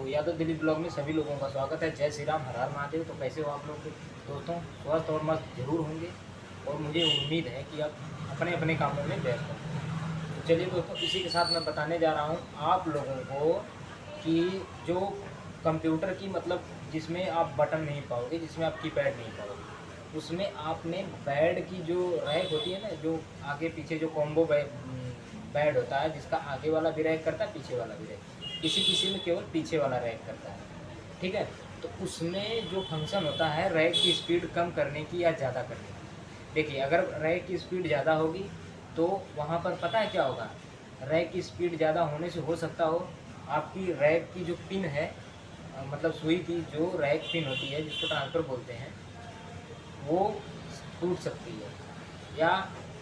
तो यादव दिलीप ब्लॉग में सभी लोगों का स्वागत है। जय श्री राम, हर हर महादेव। तो कैसे हो आप लोग दोस्तों? स्वस्थ और मस्त जरूर होंगे और मुझे उम्मीद है कि आप अपने अपने कामों में व्यस्त होंगे। तो चलिए दोस्तों, इसी के साथ मैं बताने जा रहा हूँ आप लोगों को कि जो कंप्यूटर की मतलब जिसमें आप बटन नहीं पाओगे, जिसमें आप कीपैड नहीं पाओगे, उसमें आपने बैड की जो रैक होती है ना, जो आगे पीछे जो कॉम्बो बैड होता है, जिसका आगे वाला भी रैक करता है, पीछे वाला भी रैक, किसी किसी में केवल पीछे वाला रैक करता है, ठीक है। तो उसमें जो फंक्शन होता है रैक की स्पीड कम करने की या ज़्यादा करने की। देखिए, अगर रैक की स्पीड ज़्यादा होगी तो वहाँ पर पता है क्या होगा, रैक की स्पीड ज़्यादा होने से हो सकता हो आपकी रैक की जो पिन है, मतलब सुई की जो रैक पिन होती है, जिसको ट्रांसफ़र बोलते हैं, वो टूट सकती है। या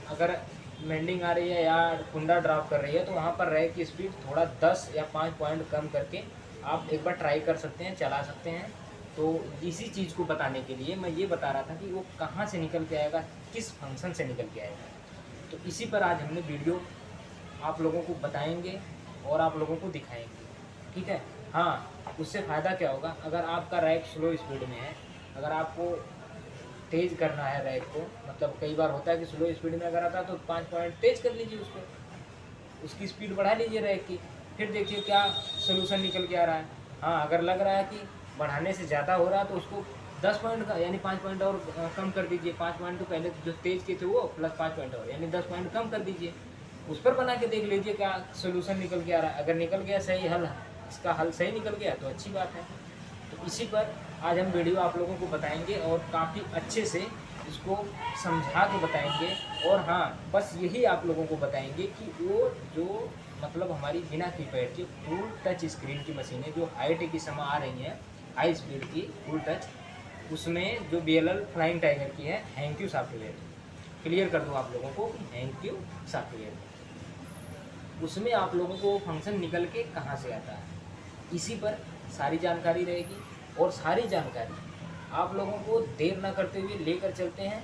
अगर मेंडिंग आ रही है या कुंडा ड्रॉप कर रही है तो वहाँ पर रैक की स्पीड थोड़ा 10 या 5 पॉइंट कम करके आप एक बार ट्राई कर सकते हैं, चला सकते हैं। तो इसी चीज़ को बताने के लिए मैं ये बता रहा था कि वो कहाँ से निकल के आएगा, किस फंक्शन से निकल के आएगा। तो इसी पर आज हमने वीडियो आप लोगों को बताएंगे और आप लोगों को दिखाएंगे, ठीक है। हाँ, उससे फ़ायदा क्या होगा, अगर आपका रैक स्लो स्पीड में है, अगर आपको तेज़ करना है रैक को, मतलब कई बार होता है कि स्लो स्पीड में अगर आता है तो 5 पॉइंट तेज़ कर लीजिए उसको, उसकी स्पीड बढ़ा लीजिए रैक की, फिर देखिए क्या सोल्यूशन निकल के आ रहा है। हाँ, अगर लग रहा है कि बढ़ाने से ज़्यादा हो रहा है तो उसको 10 पॉइंट का यानी 5 पॉइंट और कम कर दीजिए। 5 पॉइंट तो पहले जो तेज़ के थे वो प्लस 5 पॉइंट और यानी 10 पॉइंट कम कर दीजिए। उस पर बना के देख लीजिए क्या सोल्यूशन निकल के आ रहा है। अगर निकल गया सही हल, इसका हल सही निकल गया तो अच्छी बात है। तो इसी पर आज हम वीडियो आप लोगों को बताएंगे और काफ़ी अच्छे से इसको समझा के बताएंगे। और हाँ, बस यही आप लोगों को बताएंगे कि वो जो मतलब हमारी बिना कीपैड की फुल टच स्क्रीन की मशीनें जो हाईटेक की समय आ रही हैं, हाई स्पीड की फुल टच, उसमें जो BLL फ्लाइंग टाइगर की है हैंक्यू सॉफ्टवेयर, क्लियर कर दूँ आप लोगों को, हैंक्यू सॉफ्टवेयर, उसमें आप लोगों को फंक्शन निकल के कहाँ से आता है, इसी पर सारी जानकारी रहेगी। और सारी जानकारी आप लोगों को देर ना करते हुए लेकर चलते हैं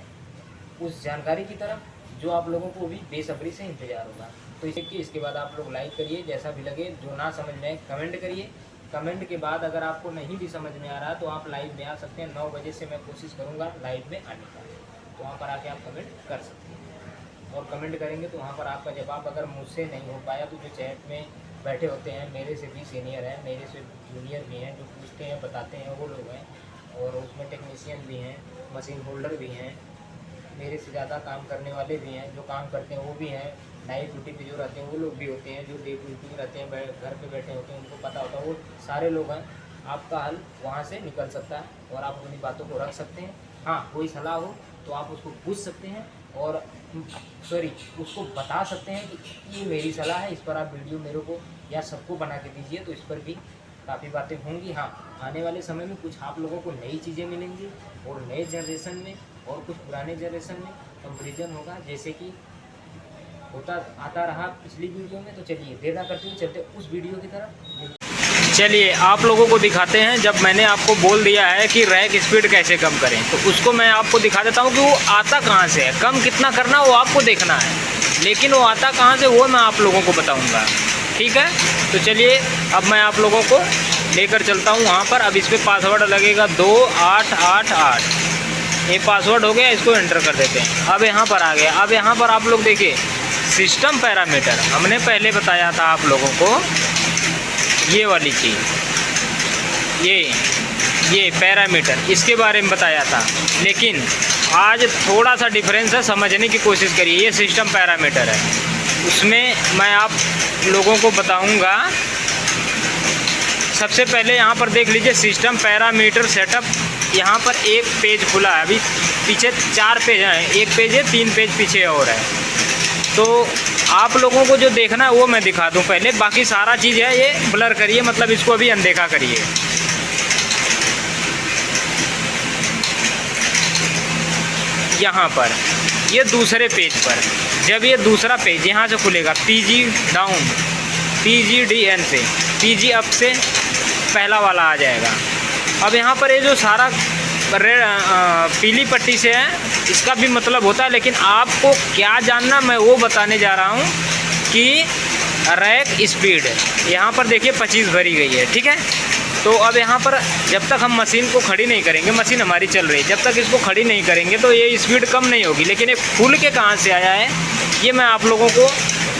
उस जानकारी की तरफ जो आप लोगों को भी बेसब्री से इंतज़ार होगा। तो इसके बाद आप लोग लाइक करिए, जैसा भी लगे, जो ना समझ में आए कमेंट करिए। कमेंट के बाद अगर आपको नहीं भी समझ में आ रहा तो आप लाइव में आ सकते हैं। 9 बजे से मैं कोशिश करूँगा लाइव में आने का, तो वहाँ पर आके आप कमेंट कर सकते हैं। और कमेंट करेंगे तो वहाँ पर आपका जवाब अगर मुझसे नहीं हो पाया तो जो चैट में बैठे होते हैं, मेरे से भी सीनियर हैं, मेरे से जूनियर भी हैं, जो पूछते हैं बताते हैं, वो लोग हैं। और उसमें टेक्नीशियन भी हैं, मशीन होल्डर भी हैं, मेरे से ज़्यादा काम करने वाले भी हैं, जो काम करते हैं वो भी हैं, नाइट ड्यूटी पे जो रहते हैं वो लोग भी होते हैं, जो डे ड्यूटी में रहते हैं, घर पे बैठे होते हैं, उनको पता होता है, वो सारे लोग हैं। आपका हल वहाँ से निकल सकता है और आप अपनी बातों को रख सकते हैं। हाँ, कोई सलाह हो तो आप उसको पूछ सकते हैं और उसको बता सकते हैं कि ये मेरी सलाह है, इस पर आप वीडियो मेरे को या सबको बना के दीजिए, तो इस पर भी काफ़ी बातें होंगी। हाँ, आने वाले समय में कुछ आप लोगों को नई चीज़ें मिलेंगी और नए जनरेशन में और कुछ पुराने जनरेशन में कंपैरिजन होगा, जैसे कि होता आता रहा पिछली वीडियो में। तो चलिए देर ना करते हुए चलते उस वीडियो की तरफ। चलिए आप लोगों को दिखाते हैं, जब मैंने आपको बोल दिया है कि रैक स्पीड कैसे कम करें, तो उसको मैं आपको दिखा देता हूँ कि वो आता कहाँ से है। कम कितना करना वो आपको देखना है, लेकिन वो आता कहाँ से वो मैं आप लोगों को बताऊँगा, ठीक है। तो चलिए अब मैं आप लोगों को लेकर चलता हूँ वहाँ पर। अब इस पर पासवर्ड लगेगा 2888, ये पासवर्ड हो गया, इसको एंटर कर देते हैं। अब यहाँ पर आ गया। अब यहाँ पर आप लोग देखिए सिस्टम पैरामीटर, हमने पहले बताया था आप लोगों को ये वाली चीज़, ये पैरामीटर, इसके बारे में बताया था, लेकिन आज थोड़ा सा डिफरेंस है, समझने की कोशिश करिए। ये सिस्टम पैरामीटर है, उसमें मैं आप लोगों को बताऊंगा। सबसे पहले यहाँ पर देख लीजिए सिस्टम पैरामीटर सेटअप, यहाँ पर एक पेज खुला है, अभी पीछे 4 पेज हैं, एक पेज है, 3 पेज पीछे और है। तो आप लोगों को जो देखना है वो मैं दिखा दूं पहले, बाकी सारा चीज़ है ये ब्लर करिए, मतलब इसको अभी अनदेखा करिए। यहाँ पर ये दूसरे पेज पर, जब ये दूसरा पेज यहाँ से खुलेगा, PG डाउन, PGDN से PG अप से पहला वाला आ जाएगा। अब यहाँ पर ये जो सारा पीली पट्टी से है, इसका भी मतलब होता है, लेकिन आपको क्या जानना मैं वो बताने जा रहा हूँ कि रैक स्पीड यहाँ पर देखिए 25 भरी गई है, ठीक है। तो अब यहाँ पर जब तक हम मशीन को खड़ी नहीं करेंगे, मशीन हमारी चल रही है, जब तक इसको खड़ी नहीं करेंगे तो ये स्पीड कम नहीं होगी। लेकिन ये खुल के कहाँ से आया है ये मैं आप लोगों को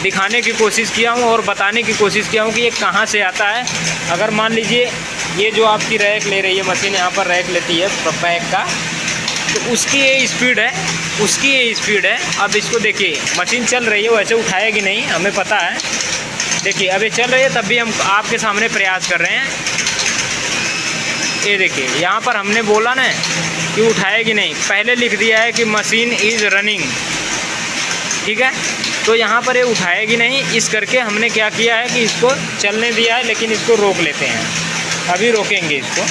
दिखाने की कोशिश किया हूँ और बताने की कोशिश किया हूँ कि ये कहाँ से आता है। अगर मान लीजिए ये जो आपकी रैक ले रही है मशीन, यहाँ पर रैक लेती है पैक का, तो उसकी ये स्पीड है, उसकी ये स्पीड है। अब इसको देखिए मशीन चल रही है, वैसे उठाएगी नहीं, हमें पता है। देखिए अब ये चल रही है तब भी हम आपके सामने प्रयास कर रहे हैं। ये देखिए यहाँ पर हमने बोला ना कि उठाएगी नहीं, पहले लिख दिया है कि मशीन इज़ रनिंग, ठीक है। तो यहाँ पर ये उठाएगी नहीं, इस करके हमने क्या किया है कि इसको चलने दिया है, लेकिन इसको रोक लेते हैं। अभी रोकेंगे इसको।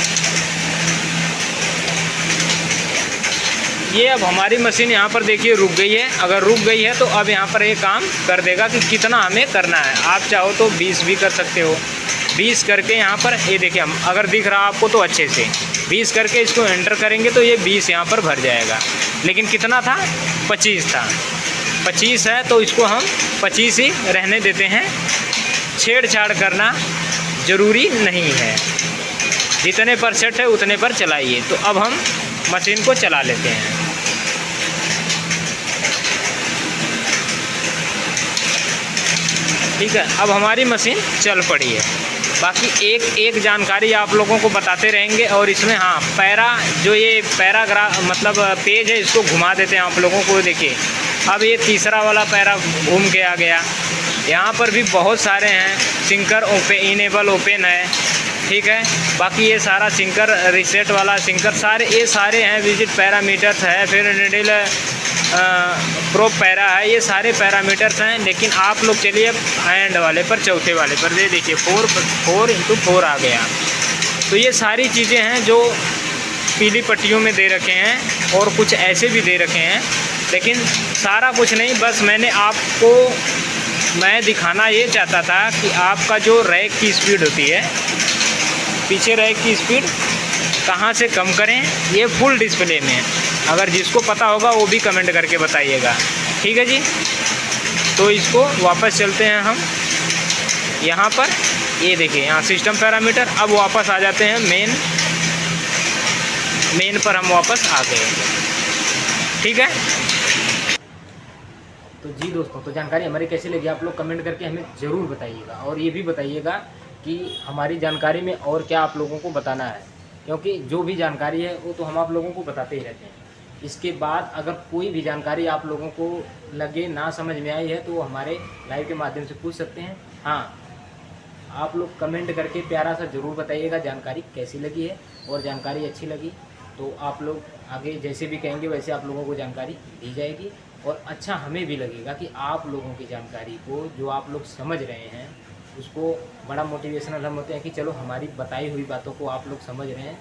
ये अब हमारी मशीन यहाँ पर देखिए रुक गई है। अगर रुक गई है तो अब यहाँ पर ये काम कर देगा कि कितना हमें करना है। आप चाहो तो 20 भी कर सकते हो। 20 करके यहाँ पर ये देखिए, हम अगर दिख रहा आपको तो अच्छे से 20 करके इसको एंटर करेंगे तो ये 20 यहाँ पर भर जाएगा। लेकिन कितना था? 25 था। 25 है तो इसको हम 25 ही रहने देते हैं। छेड़छाड़ करना ज़रूरी नहीं है, जितने पर सेट है उतने पर चलाइए। तो अब हम मशीन को चला लेते हैं। ठीक है, अब हमारी मशीन चल पड़ी है। बाकी एक जानकारी आप लोगों को बताते रहेंगे। और इसमें हाँ, पैरा जो ये पैराग्राफ मतलब पेज है, इसको घुमा देते हैं आप लोगों को। देखिए अब ये तीसरा वाला पैरा घूम के आ गया। यहाँ पर भी बहुत सारे हैं। सिंकर ओपन, इनेबल ओपन है, ठीक है। बाकी ये सारा सिंकर रिसेट वाला सिंकर सारे ये सारे हैं। विजिट पैरामीटर्स है, फिर निडल प्रो पैरा है, ये सारे पैरामीटर्स हैं। लेकिन आप लोग चलिए एंड वाले पर, चौथे वाले पर, ये देखिए 4x4 आ गया। तो ये सारी चीज़ें हैं जो पीली पट्टियों में दे रखे हैं और कुछ ऐसे भी दे रखे हैं। लेकिन सारा कुछ नहीं, बस मैं दिखाना ये चाहता था कि आपका जो रैक की स्पीड होती है, पीछे रैक की स्पीड कहाँ से कम करें, ये फुल डिस्प्ले में। अगर जिसको पता होगा वो भी कमेंट करके बताइएगा, ठीक है जी। तो इसको वापस चलते हैं हम यहाँ पर। ये देखिए यहाँ सिस्टम पैरामीटर। अब वापस आ जाते हैं मेन पर, हम वापस आ गए, ठीक है। तो जी दोस्तों, तो जानकारी हमारी कैसी लगी आप लोग कमेंट करके हमें ज़रूर बताइएगा। और ये भी बताइएगा कि हमारी जानकारी में और क्या आप लोगों को बताना है, क्योंकि जो भी जानकारी है वो तो हम आप लोगों को बताते ही रहते हैं। इसके बाद अगर कोई भी जानकारी आप लोगों को लगे ना समझ में आई है तो हमारे लाइव के माध्यम से पूछ सकते हैं। हाँ, आप लोग कमेंट करके प्यारा सा ज़रूर बताइएगा जानकारी कैसी लगी है। और जानकारी अच्छी लगी तो आप लोग आगे जैसे भी कहेंगे वैसे आप लोगों को जानकारी दी जाएगी। और अच्छा हमें भी लगेगा कि आप लोगों की जानकारी को जो आप लोग समझ रहे हैं उसको बड़ा मोटिवेशनल हम होते हैं कि चलो हमारी बताई हुई बातों को आप लोग समझ रहे हैं।